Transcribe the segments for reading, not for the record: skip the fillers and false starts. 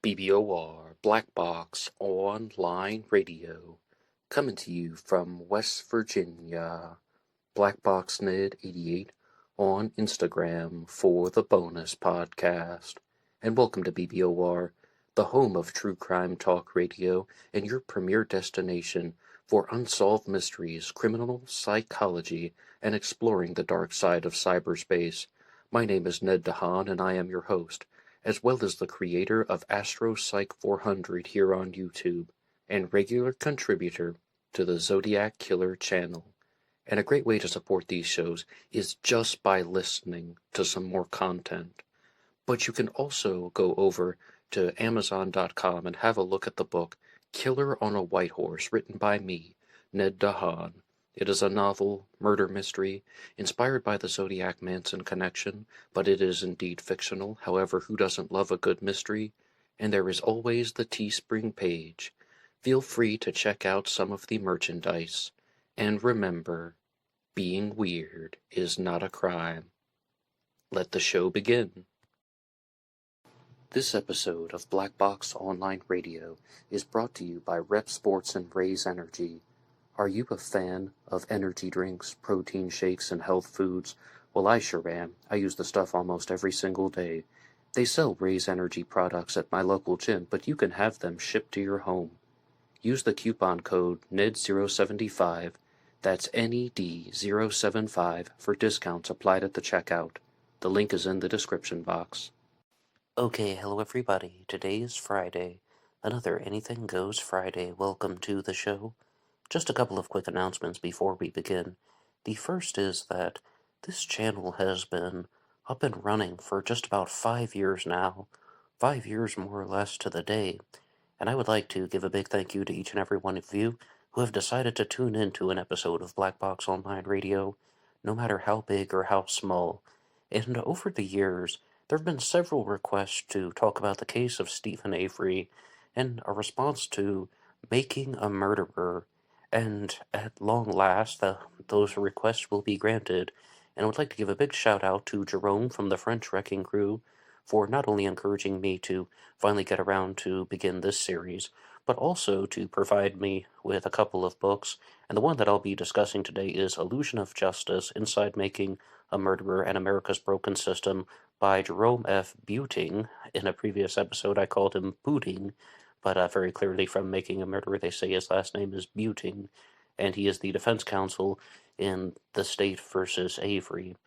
BBOR Black Box Online Radio, coming to you from West Virginia. BlackBoxNid88 on Instagram for the bonus podcast. And welcome to BBOR, the home of true crime talk radio and your premier destination for unsolved mysteries, criminal psychology, and exploring the dark side of cyberspace. My name is Ned DeHaan, and I am your host, as well as the creator of AstroPsych 400 here on YouTube, and regular contributor to the Zodiac Killer channel. And a great way to support these shows is just by listening to some more content. But you can also go over to Amazon.com and have a look at the book Killer on a White Horse, written by me, Ned DeHaan. It is a novel, murder mystery, inspired by the Zodiac Manson connection, but it is indeed fictional. However, who doesn't love a good mystery? And there is always the TeeSpring page. Feel free to check out some of the merchandise. And remember, being weird is not a crime. Let the show begin. This episode of Black Box Online Radio is brought to you by Rep Sports and Raze Energy. Are you a fan of energy drinks, protein shakes, and health foods? Well, I sure am. I use the stuff almost every single day. They sell Raze Energy products at my local gym, but you can have them shipped to your home. Use the coupon code NED075, that's NED075, for discounts applied at the checkout. The link is in the description box. Okay, hello everybody. Today is Friday. Another Anything Goes Friday. Welcome to the show. Just a couple of quick announcements before we begin. The first is that this channel has been up and running for just about 5 years now. 5 years more or less to the day. And I would like to give a big thank you to each and every one of you who have decided to tune in to an episode of Black Box Online Radio, no matter how big or how small. And over the years, there have been several requests to talk about the case of Stephen Avery and a response to Making a Murderer. And at long last, those requests will be granted. And I would like to give a big shout out to Jerome from the French Wrecking Crew for not only encouraging me to finally get around to begin this series, but also to provide me with a couple of books. And the one that I'll be discussing today is Illusion of Justice, Inside Making a Murderer and America's Broken System by Jerome F. Buting. In a previous episode, I called him Booting, but very clearly from Making a Murderer, they say his last name is Buting, and he is the defense counsel in The State versus Avery.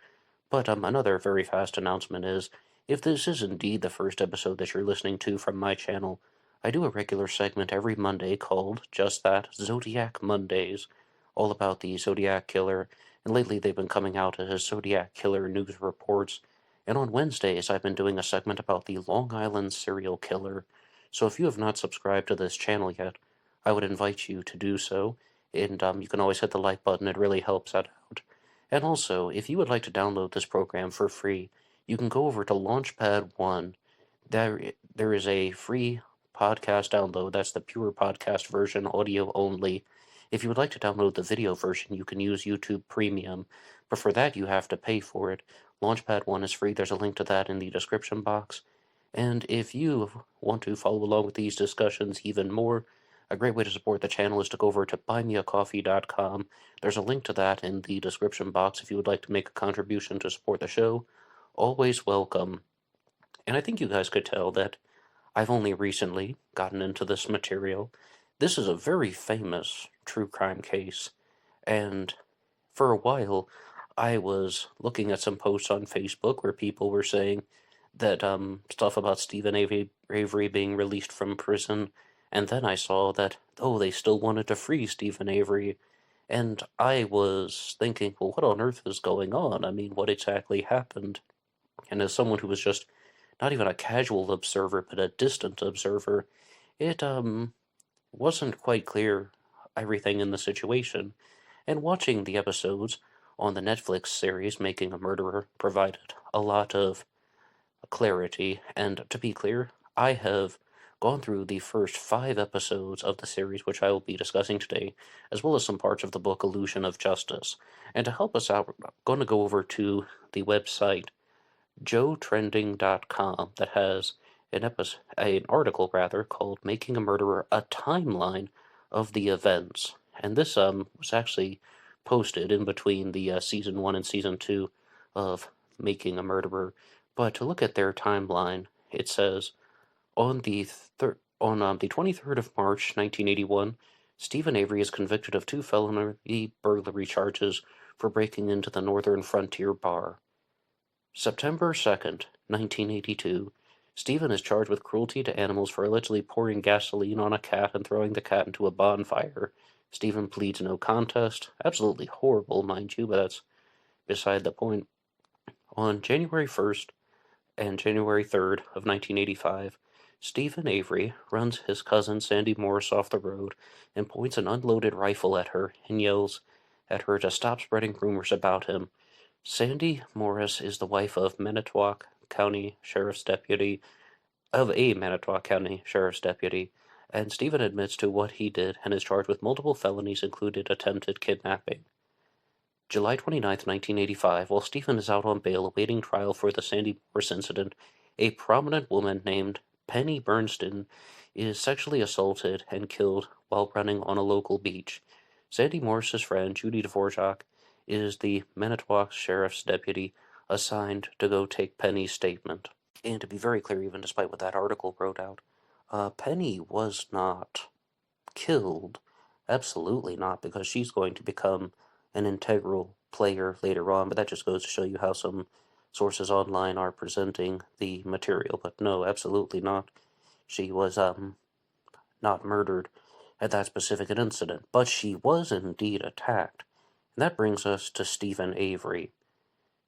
But another very fast announcement is, if this is indeed the first episode that you're listening to from my channel, I do a regular segment every Monday called just that, Zodiac Mondays, all about the Zodiac Killer, and lately they've been coming out as Zodiac Killer News Reports, and on Wednesdays I've been doing a segment about the Long Island serial killer. So if you have not subscribed to this channel yet, I would invite you to do so, and you can always hit the like button, it really helps that out. And also, if you would like to download this program for free, you can go over to LaunchPad 1. There is a free podcast download, that's the pure podcast version, audio only. If you would like to download the video version, you can use YouTube Premium, but for that you have to pay for it. LaunchPad 1 is free, there's a link to that in the description box. And if you want to follow along with these discussions even more, a great way to support the channel is to go over to BuyMeACoffee.com. There's a link to that in the description box if you would like to make a contribution to support the show. Always welcome. And I think you guys could tell that I've only recently gotten into this material. This is a very famous true crime case, and for a while I was looking at some posts on Facebook where people were saying that stuff about Stephen Avery being released from prison, and then I saw that, they still wanted to free Stephen Avery, and I was thinking, well, what on earth is going on? I mean, what exactly happened? And as someone who was just not even a casual observer, but a distant observer, it wasn't quite clear everything in the situation, and watching the episodes on the Netflix series Making a Murderer provided a lot of clarity. And to be clear, I have gone through the first 5 episodes of the series, which I will be discussing today, as well as some parts of the book Illusion of Justice. And to help us out, I'm going to go over to the website joetrending.com that has an article called "Making a Murderer: A Timeline of the Events," and this was actually posted in between the season 1 and season 2 of Making a Murderer. But to look at their timeline, it says on the 23rd of March, 1981, Stephen Avery is convicted of 2 felony burglary charges for breaking into the Northern Frontier Bar. September 2nd, 1982, Stephen is charged with cruelty to animals for allegedly pouring gasoline on a cat and throwing the cat into a bonfire. Stephen pleads no contest. Absolutely horrible, mind you, but that's beside the point. On January 1st and January 3rd of 1985, Stephen Avery runs his cousin Sandy Morris off the road and points an unloaded rifle at her and yells at her to stop spreading rumors about him. Sandy Morris is the wife of a Manitowoc County Sheriff's Deputy, and Stephen admits to what he did and is charged with multiple felonies, including attempted kidnapping. July 29th, 1985, while Stephen is out on bail awaiting trial for the Sandy Morris incident, a prominent woman named Penny Bernstein is sexually assaulted and killed while running on a local beach. Sandy Morris's friend, Judy Dvorak, is the Manitowoc Sheriff's Deputy assigned to go take Penny's statement. And to be very clear, even despite what that article wrote out, Penny was not killed. Absolutely not, because she's going to become an integral player later on, but that just goes to show you how some sources online are presenting the material. But no, absolutely not. She was not murdered at that specific incident, but she was indeed attacked. And that brings us to Stephen Avery.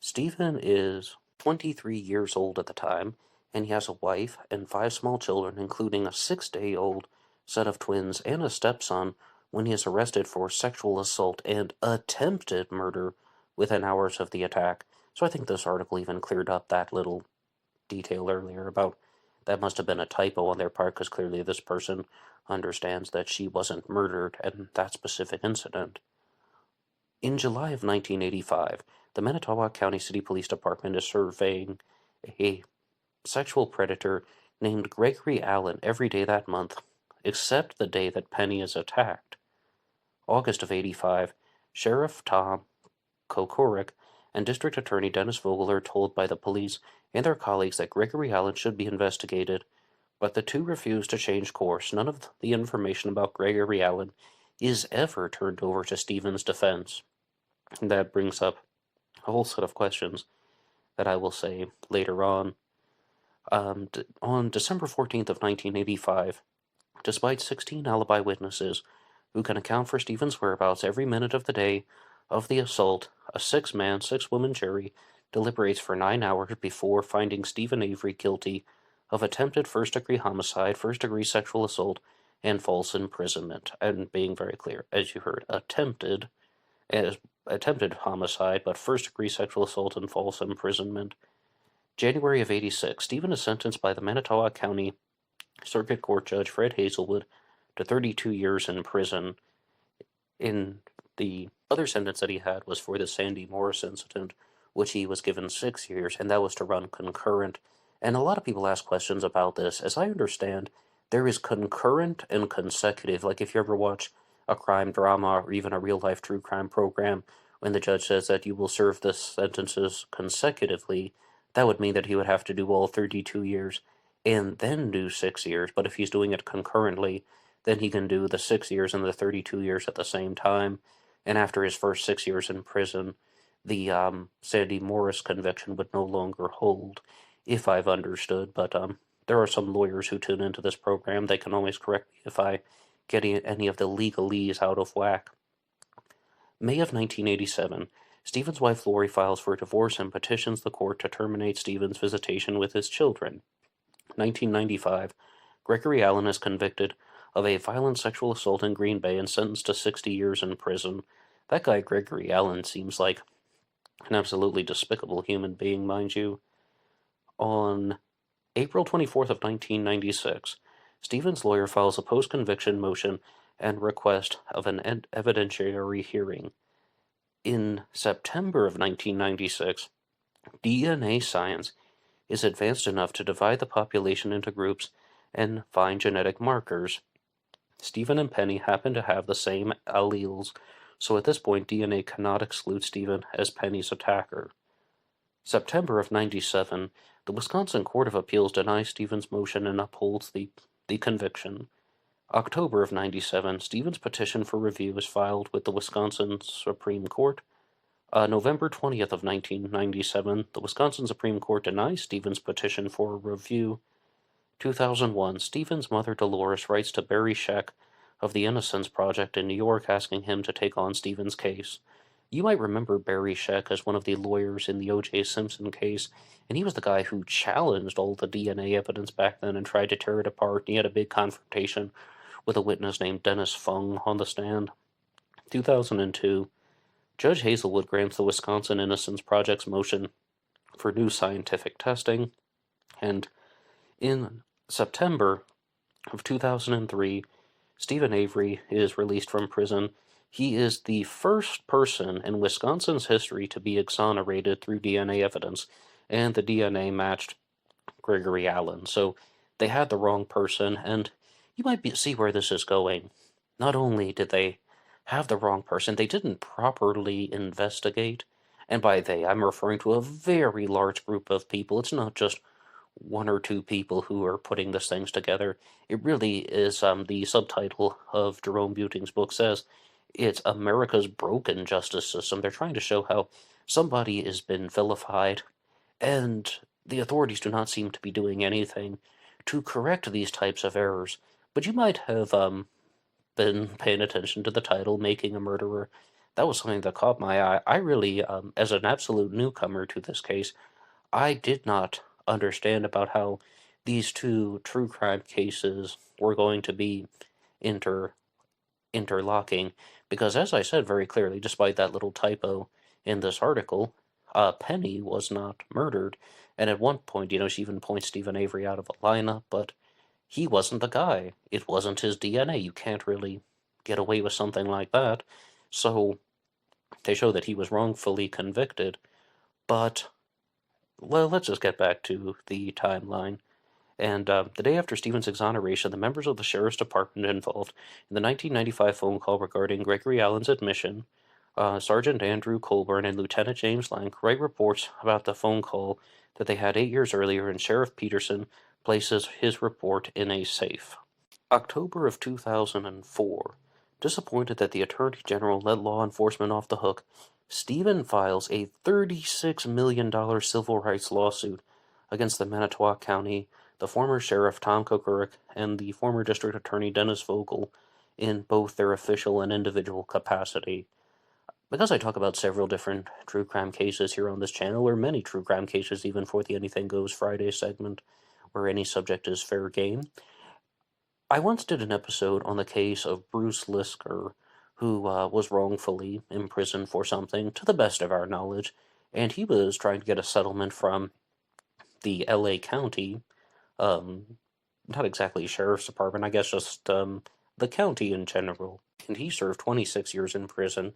Stephen is 23 years old at the time, and he has a wife and 5 small children, including a 6-day-old set of twins and a stepson, when he is arrested for sexual assault and attempted murder within hours of the attack. So I think this article even cleared up that little detail earlier about that must have been a typo on their part, because clearly this person understands that she wasn't murdered in that specific incident. In July of 1985, the Manitowoc County City Police Department is surveying a sexual predator named Gregory Allen every day that month, except the day that Penny is attacked. August of 85, Sheriff Tom Kokorik and District Attorney Dennis Vogel are told by the police and their colleagues that Gregory Allen should be investigated, but the two refuse to change course. None of the information about Gregory Allen is ever turned over to Stephen's defense. And that brings up a whole set of questions that I will say later on. On December 14th of 1985, despite 16 alibi witnesses who can account for Stephen's whereabouts every minute of the day of the assault, a 6-man, 6-woman jury deliberates for 9 hours before finding Stephen Avery guilty of attempted first-degree homicide, first-degree sexual assault, and false imprisonment. And being very clear, as you heard, attempted homicide, but first-degree sexual assault and false imprisonment. January of 86, Stephen is sentenced by the Manitowoc County Circuit Court Judge Fred Hazelwood to 32 years in prison. In the other sentence that he had was for the Sandy Morris incident, which he was given 6 years, and that was to run concurrent. And a lot of people ask questions about this. As I understand, there is concurrent and consecutive. Like if you ever watch a crime drama or even a real-life true crime program, when the judge says that you will serve the sentences consecutively, that would mean that he would have to do all 32 years and then do 6 years. But if he's doing it concurrently, then he can do the 6 years and the 32 years at the same time. And after his first 6 years in prison, the Sandy Morris conviction would no longer hold, if I've understood. But there are some lawyers who tune into this program. They can always correct me if I get any of the legalese out of whack. May of 1987, Stephen's wife Lori files for divorce and petitions the court to terminate Stephen's visitation with his children. 1995, Gregory Allen is convicted of a violent sexual assault in Green Bay and sentenced to 60 years in prison. That guy Gregory Allen seems like an absolutely despicable human being, mind you. On April 24th of 1996, Stephen's lawyer files a post-conviction motion and request of an evidentiary hearing. In September of 1996, DNA science is advanced enough to divide the population into groups and find genetic markers. Stephen and Penny happen to have the same alleles, so at this point DNA cannot exclude Stephen as Penny's attacker. September of 97, the Wisconsin Court of Appeals denies Stephen's motion and upholds the conviction. October of 97, Stephen's petition for review is filed with the Wisconsin Supreme Court. November 20th of 1997, the Wisconsin Supreme Court denies Stephen's petition for review. 2001, Stephen's mother Dolores writes to Barry Scheck of the Innocence Project in New York asking him to take on Stephen's case. You might remember Barry Scheck as one of the lawyers in the O.J. Simpson case, and he was the guy who challenged all the DNA evidence back then and tried to tear it apart. He had a big confrontation with a witness named Dennis Fung on the stand. 2002, Judge Hazelwood grants the Wisconsin Innocence Project's motion for new scientific testing, and in September of 2003, Stephen Avery is released from prison. He is the first person in Wisconsin's history to be exonerated through DNA evidence, and the DNA matched Gregory Allen. So they had the wrong person, and you might see where this is going. Not only did they have the wrong person, they didn't properly investigate. And by they, I'm referring to a very large group of people. It's not just one or two people who are putting these things together. It really is, the subtitle of Jerome Buting's book says, it's America's broken justice system. They're trying to show how somebody has been vilified, and the authorities do not seem to be doing anything to correct these types of errors. But you might have been paying attention to the title, Making a Murderer. That was something that caught my eye. I really, as an absolute newcomer to this case, I did not understand about how these two true crime cases were going to be interlocking, because as I said very clearly, despite that little typo in this article, Penny was not murdered, and at one point, she even points Stephen Avery out of a lineup, but he wasn't the guy. It wasn't his DNA. You can't really get away with something like that. So they show that he was wrongfully convicted, but well, let's just get back to the timeline. And the day after Stephen's exoneration, the members of the Sheriff's Department involved in the 1995 phone call regarding Gregory Allen's admission, Sergeant Andrew Colburn and Lieutenant James Lank write reports about the phone call that they had 8 years earlier, and Sheriff Peterson places his report in a safe. October of 2004. Disappointed that the Attorney General let law enforcement off the hook, Stephen files a $36 million civil rights lawsuit against the Manitowoc County, the former Sheriff Tom Kokuric, and the former District Attorney Dennis Vogel in both their official and individual capacity. Because I talk about several different true crime cases here on this channel, or many true crime cases even for the Anything Goes Friday segment, where any subject is fair game, I once did an episode on the case of Bruce Lisker, who was wrongfully imprisoned for something, to the best of our knowledge, and he was trying to get a settlement from the LA County, not exactly Sheriff's Department, I guess just the county in general. And he served 26 years in prison,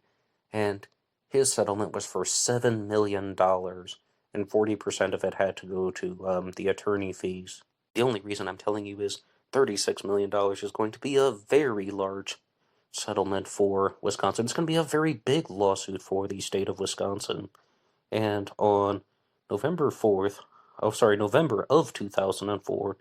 and his settlement was for $7 million, and 40% of it had to go to the attorney fees. The only reason I'm telling you is $36 million is going to be a very large settlement for Wisconsin. It's going to be a very big lawsuit for the state of Wisconsin. And on November of 2004,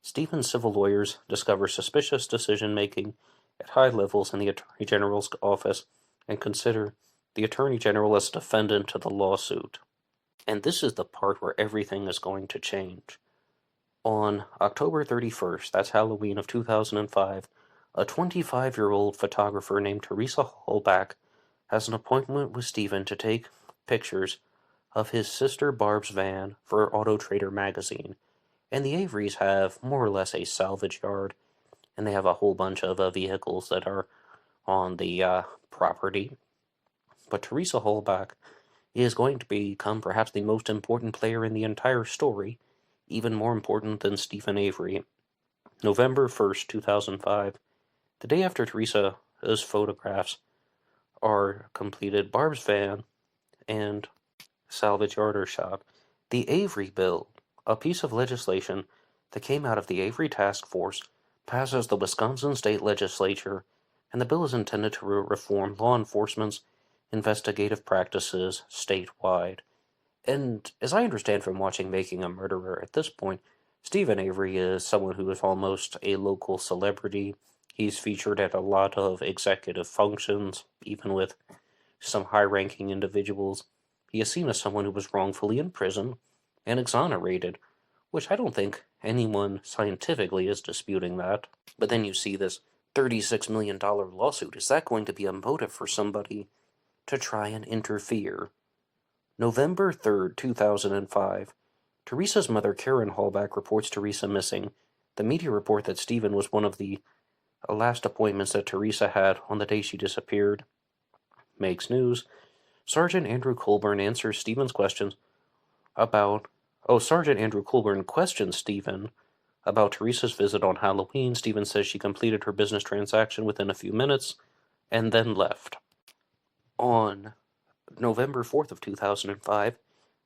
Stephen's civil lawyers discover suspicious decision-making at high levels in the Attorney General's office and consider the Attorney General as defendant to the lawsuit. And this is the part where everything is going to change. On October 31st, that's Halloween of 2005, a 25-year-old photographer named Teresa Halbach has an appointment with Stephen to take pictures of his sister Barb's van for Auto Trader magazine. And the Averys have more or less a salvage yard, and they have a whole bunch of vehicles that are on the property. But Teresa Halbach is going to become perhaps the most important player in the entire story, even more important than Stephen Avery. November 1st, 2005, the day after Teresa's photographs are completed, Barb's van and salvage yard are shot. The Avery bill a piece of legislation that came out of the Avery Task Force passes the Wisconsin State Legislature, and the bill is intended to reform law enforcement's investigative practices statewide. And as I understand from watching Making a Murderer, at this point, Stephen Avery is someone who is almost a local celebrity. He's featured at a lot of executive functions, even with some high-ranking individuals. He is seen as someone who was wrongfully imprisoned and exonerated, which I don't think anyone scientifically is disputing that. But then you see this $36 million lawsuit. Is that going to be a motive for somebody to try and interfere? November 3rd, 2005. Teresa's mother, Karen Halbach, reports Teresa missing. The media report that Stephen was one of the last appointments that Teresa had on the day she disappeared makes news. Sergeant Andrew Colburn answers Stephen's questions about... Sergeant Andrew Colburn questions Stephen about Teresa's visit on Halloween. Stephen says she completed her business transaction within a few minutes and then left. On November 4th of 2005,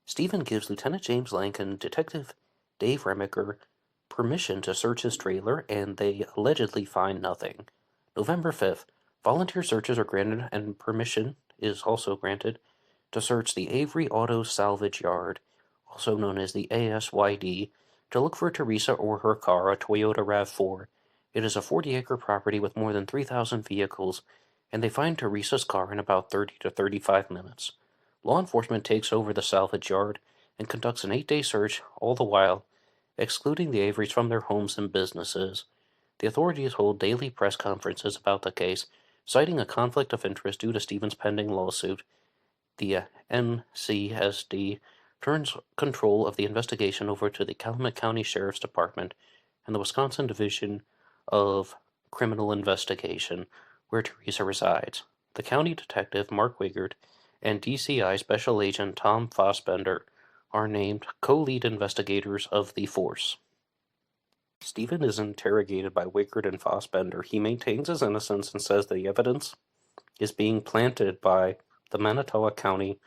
Stephen gives Lieutenant James Lank and Detective Dave Remiker permission to search his trailer, and they allegedly find nothing. November 5th, volunteer searches are granted, and permission is also granted to search the Avery Auto Salvage Yard, also known as the ASYD, to look for Teresa or her car, a Toyota RAV4. It is a 40-acre property with more than 3,000 vehicles, and they find Teresa's car in about 30 to 35 minutes. Law enforcement takes over the salvage yard and conducts an 8-day search, all the while excluding the Averys from their homes and businesses. The authorities hold daily press conferences about the case, citing a conflict of interest due to Stephen's pending lawsuit. The NCSD turns control of the investigation over to the Calumet County Sheriff's Department and the Wisconsin Division of Criminal Investigation, where Teresa resides. The county detective, Mark Wigert, and DCI Special Agent Tom Fossbender are named co-lead investigators of the force. Stephen is interrogated by Wigert and Fossbender. He maintains his innocence and says the evidence is being planted by the Manitowoc County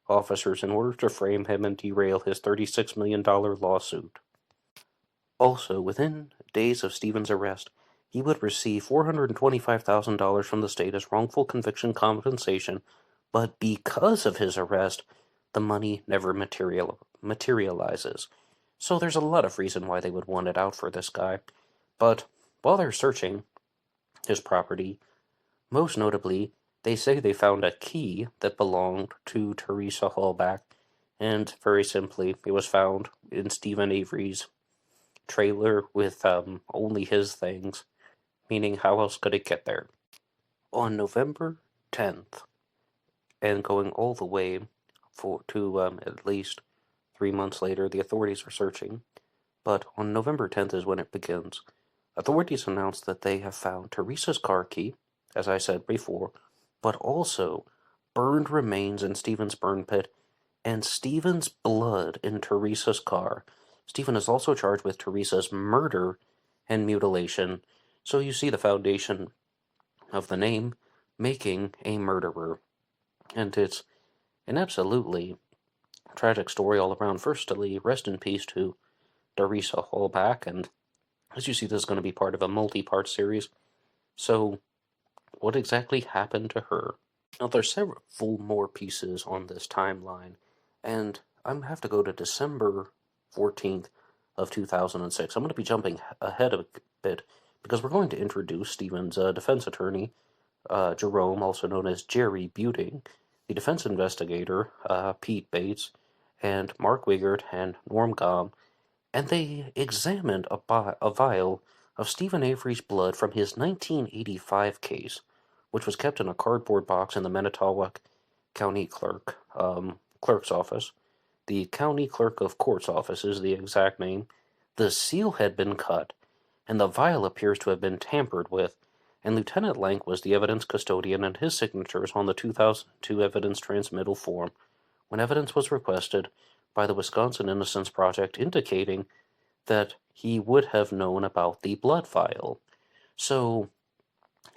officers in order to frame him and derail his $36 million lawsuit. Also, within days of Stephen's arrest, he would receive $425,000 from the state as wrongful conviction compensation, but because of his arrest, the money never materializes. So there's a lot of reason why they would want it out for this guy. But while they're searching his property, most notably, they say they found a key that belonged to Teresa Halbach, and very simply, it was found in Stephen Avery's trailer with only his things, meaning how else could it get there? On November 10th, and going all the way to at least 3 months later, the authorities are searching, but on November 10th is when it begins. Authorities announce that they have found Teresa's car key, as I said before, but also burned remains in Stephen's burn pit and Stephen's blood in Teresa's car. Stephen is also charged with Teresa's murder and mutilation, so you see the foundation of the name, Making a Murderer. And it's an absolutely tragic story all around. Firstly, rest in peace to Teresa Halbach, and as you see, this is going to be part of a multi-part series. So, what exactly happened to her? Now, there's several more pieces on this timeline, and I'm going to have to go to December 14th of 2006. I'm going to be jumping ahead a bit, because we're going to introduce Stephen's defense attorney, Jerome, also known as Jerry Buting, the defense investigator, Pete Bates, and Mark Wigert and Norm Gom, and they examined a vial of Stephen Avery's blood from his 1985 case, which was kept in a cardboard box in the Manitowoc County Clerk's office. The County Clerk of Court's office is the exact name. The seal had been cut, and the vial appears to have been tampered with, and Lieutenant Lank was the evidence custodian, and his signature is on the 2002 evidence transmittal form when evidence was requested by the Wisconsin Innocence Project indicating that he would have known about the blood vial. So,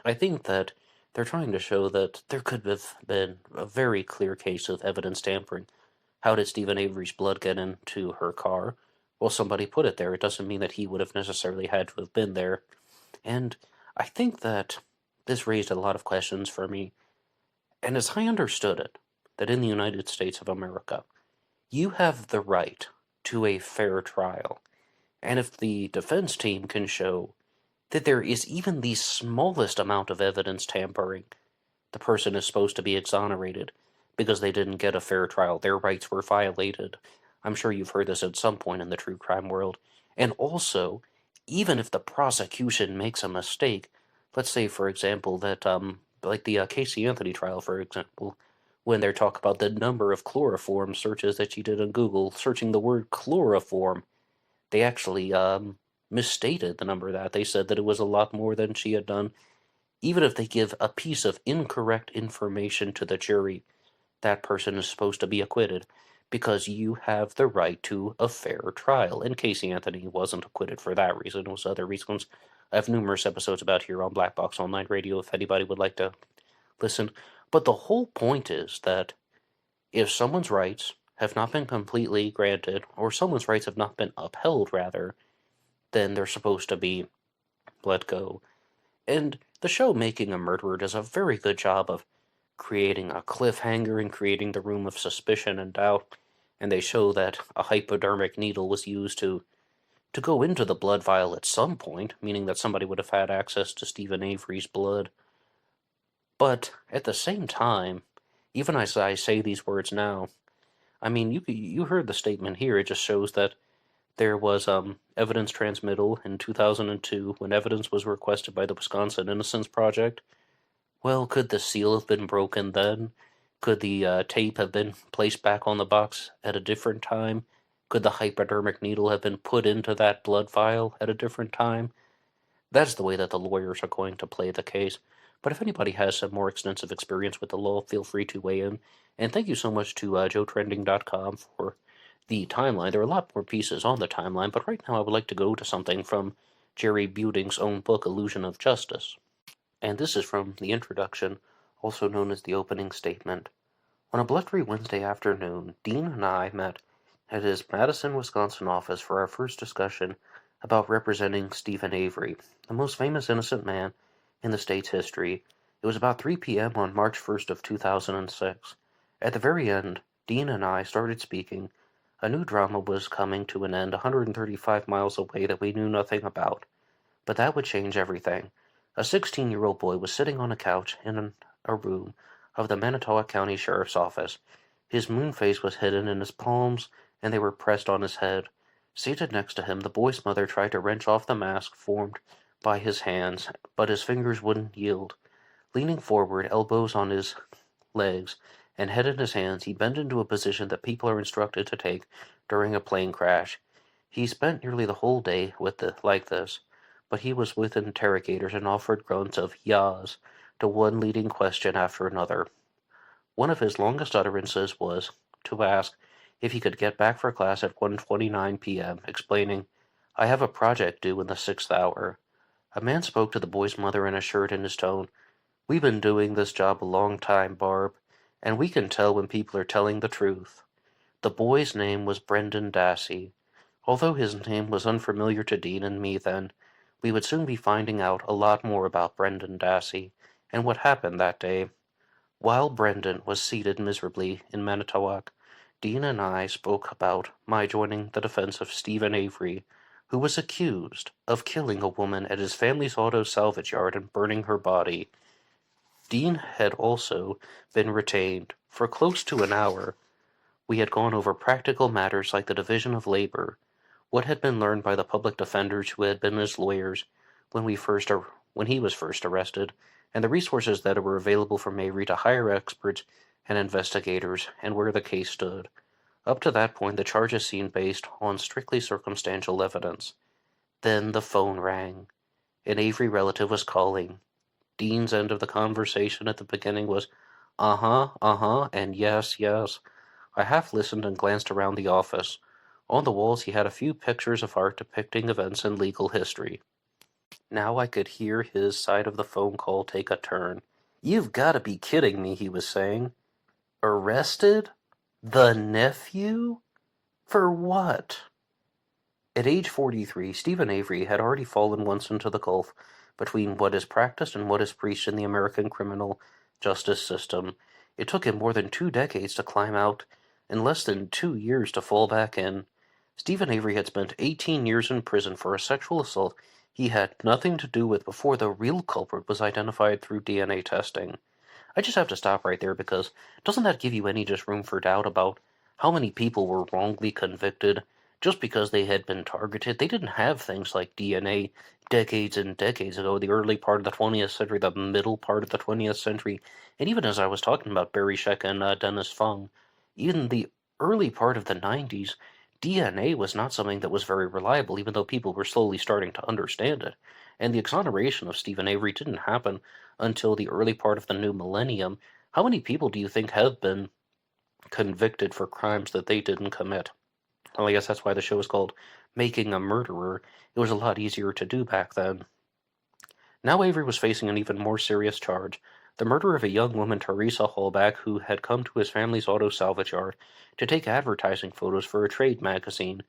I think that they're trying to show that there could have been a very clear case of evidence tampering. How did Stephen Avery's blood get into her car? well, somebody put it there. It doesn't mean that he would have necessarily had to have been there. And I think that this raised a lot of questions for me. And as I understood it, that in the United States of America, you have the right to a fair trial. And if the defense team can show that there is even the smallest amount of evidence tampering, the person is supposed to be exonerated because they didn't get a fair trial. Their rights were violated. I'm sure you've heard this at some point in the true crime world. And also, even if the prosecution makes a mistake, let's say, for example, that, like the Casey Anthony trial, for example, when they talk about the number of chloroform searches that she did on Google, searching the word chloroform, they actually misstated the number of that. They said that it was a lot more than she had done. Even if they give a piece of incorrect information to the jury, that person is supposed to be acquitted because you have the right to a fair trial. And Casey Anthony wasn't acquitted for that reason. It was other reasons. I have numerous episodes about here on BlackBoxOnlineRadio if anybody would like to listen. But the whole point is that if someone's rights have not been completely granted, or someone's rights have not been upheld, rather, then they're supposed to be let go. And the show Making a Murderer does a very good job of creating a cliffhanger and creating the room of suspicion and doubt. And they show that a hypodermic needle was used to go into the blood vial at some point, meaning that somebody would have had access to Stephen Avery's blood. But at the same time, even as I say these words now, I mean, you heard the statement here. It just shows that there was evidence transmittal in 2002 when evidence was requested by the Wisconsin Innocence Project. Well, could the seal have been broken then? Could the tape have been placed back on the box at a different time? Could the hypodermic needle have been put into that blood vial at a different time? That's the way that the lawyers are going to play the case. But if anybody has some more extensive experience with the law, feel free to weigh in. And thank you so much to JoeTrending.com for the timeline. There are a lot more pieces on the timeline, but right now I would like to go to something from Jerry Buting's own book, Illusion of Justice. And this is from the introduction, also known as the opening statement. On a blustery Wednesday afternoon, Dean and I met at his Madison, Wisconsin office for our first discussion about representing Stephen Avery, the most famous innocent man in the state's history. It was about 3 p.m. on March 1st of 2006. At the very end, Dean and I started speaking. A new drama was coming to an end 135 miles away that we knew nothing about. But that would change everything. A 16-year-old boy was sitting on a couch in a room of the Manitowoc County Sheriff's Office. His moon face was hidden in his palms, and they were pressed on his head. Seated next to him, the boy's mother tried to wrench off the mask formed by his hands, but his fingers wouldn't yield. Leaning forward, elbows on his legs, and head in his hands, he bent into a position that people are instructed to take during a plane crash. He spent nearly the whole day like this, but he was with interrogators and offered grunts of yas to one leading question after another. One of his longest utterances was to ask if he could get back for class at 1:29 p.m., explaining, "I have a project due in the 6th hour." A man spoke to the boy's mother in a shirt in his tone. "We've been doing this job a long time, Barb, and we can tell when people are telling the truth." The boy's name was Brendan Dassey. Although his name was unfamiliar to Dean and me then, we would soon be finding out a lot more about Brendan Dassey and what happened that day. While Brendan was seated miserably in Manitowoc, Dean and I spoke about my joining the defense of Stephen Avery, who was accused of killing a woman at his family's auto salvage yard and burning her body. Dean had also been retained for close to an hour. We had gone over practical matters like the division of labor, what had been learned by the public defenders who had been his lawyers when he was first arrested, and the resources that were available from Avery to hire experts and investigators, and where the case stood. Up to that point, the charges seemed based on strictly circumstantial evidence. Then the phone rang. An Avery relative was calling. Dean's end of the conversation at the beginning was, and yes, yes. I half listened and glanced around the office. On the walls he had a few pictures of art depicting events in legal history. Now I could hear his side of the phone call take a turn. "You've got to be kidding me," he was saying. "Arrested? The nephew? For what?" At age 43, Stephen Avery had already fallen once into the gulf between what is practiced and what is preached in the American criminal justice system. It took him more than 2 decades to climb out, and less than 2 years to fall back in. Stephen Avery had spent 18 years in prison for a sexual assault he had nothing to do with before the real culprit was identified through DNA testing. I just have to stop right there because doesn't that give you any just room for doubt about how many people were wrongly convicted just because they had been targeted? They didn't have things like DNA decades and decades ago, the early part of the 20th century, the middle part of the 20th century, and even as I was talking about Barry Scheck and Dennis Fung, even the early part of the 90s, DNA was not something that was very reliable, even though people were slowly starting to understand it. And the exoneration of Stephen Avery didn't happen until the early part of the new millennium. How many people do you think have been convicted for crimes that they didn't commit? Well, I guess that's why the show is called Making a Murderer. It was a lot easier to do back then. Now Avery was facing an even more serious charge, the murder of a young woman, Teresa Halbach, who had come to his family's auto salvage yard to take advertising photos for a trade magazine.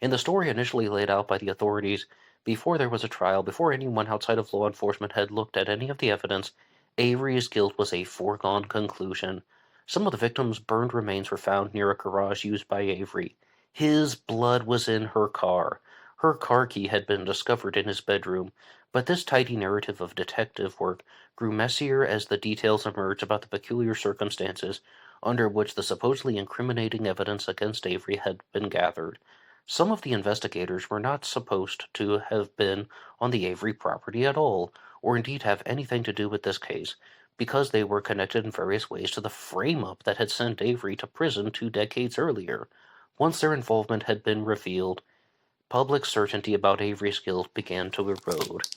In the story initially laid out by the authorities, before there was a trial, before anyone outside of law enforcement had looked at any of the evidence, Avery's guilt was a foregone conclusion. Some of the victim's burned remains were found near a garage used by Avery. His blood was in her car. Her car key had been discovered in his bedroom, but this tidy narrative of detective work grew messier as the details emerged about the peculiar circumstances under which the supposedly incriminating evidence against Avery had been gathered. Some of the investigators were not supposed to have been on the Avery property at all, or indeed have anything to do with this case, because they were connected in various ways to the frame-up that had sent Avery to prison 2 decades earlier. Once their involvement had been revealed, public certainty about Avery's guilt began to erode.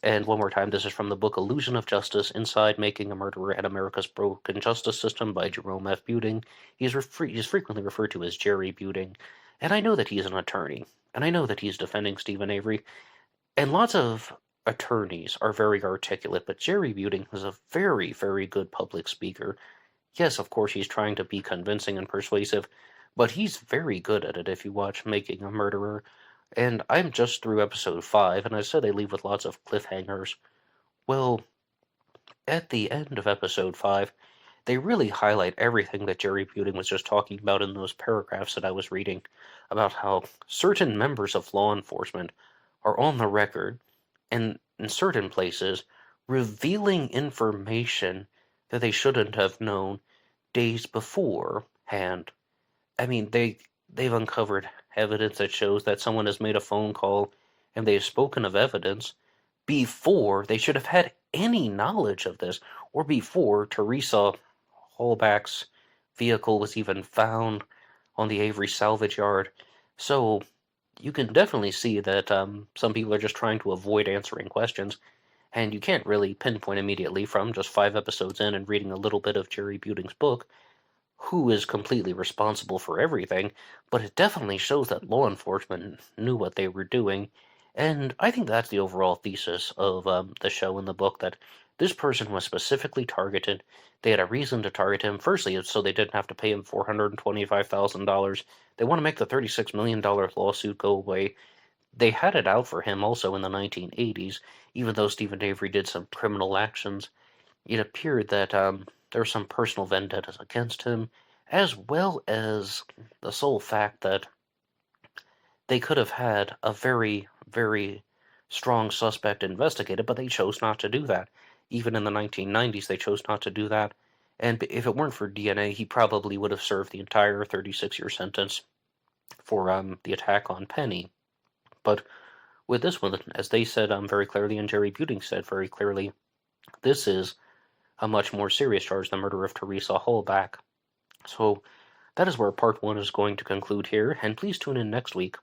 And one more time, this is from the book Illusion of Justice, Inside Making a Murderer and America's Broken Justice System by Jerome F. Buting. He is frequently referred to as Jerry Buting. And I know that he is an attorney, and I know that he's defending Stephen Avery, and lots of attorneys are very articulate, but Jerry Buting is a very, very good public speaker. Yes, of course, he's trying to be convincing and persuasive, but he's very good at it if you watch Making a Murderer. And I'm just through episode 5, and I said they leave with lots of cliffhangers. Well, at the end of episode 5, they really highlight everything that Jerry Buting was just talking about in those paragraphs that I was reading, about how certain members of law enforcement are on the record, and in certain places, revealing information that they shouldn't have known days beforehand. I mean, they've uncovered evidence that shows that someone has made a phone call and they've spoken of evidence before they should have had any knowledge of this, or before Teresa Halbach's vehicle was even found on the Avery salvage yard. So you can definitely see that some people are just trying to avoid answering questions, and you can't really pinpoint immediately from just 5 episodes in and reading a little bit of Jerry Buting's book who is completely responsible for everything, but it definitely shows that law enforcement knew what they were doing, and I think that's the overall thesis of the show and the book, that this person was specifically targeted. They had a reason to target him. Firstly, so they didn't have to pay him $425,000. They want to make the $36 million lawsuit go away. They had it out for him also in the 1980s, even though Stephen Avery did some criminal actions. It appeared that there were some personal vendettas against him, as well as the sole fact that they could have had a very, very strong suspect investigated, but they chose not to do that. Even in the 1990s, they chose not to do that. And if it weren't for DNA, he probably would have served the entire 36-year sentence for the attack on Penny. But with this one, as they said very clearly, and Jerry Buting said very clearly, this is a much more serious charge, the murder of Teresa Halbach. So that is where part 1 is going to conclude here, and please tune in next week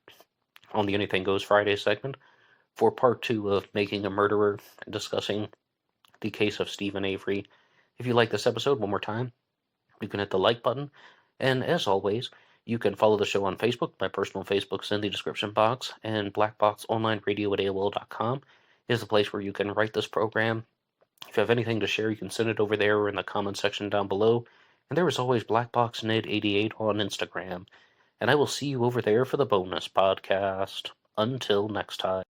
on the Anything Goes Friday segment for part 2 of Making a Murderer, discussing the case of Stephen Avery. If you like this episode, one more time, you can hit the like button, and as always, you can follow the show on Facebook. My personal Facebook's in the description box, and BlackBoxOnlineRadio at AOL.com is the place where you can write this program. If you have anything to share, you can send it over there or in the comment section down below. And there is always BlackBoxNid88 on Instagram. And I will see you over there for the bonus podcast. Until next time.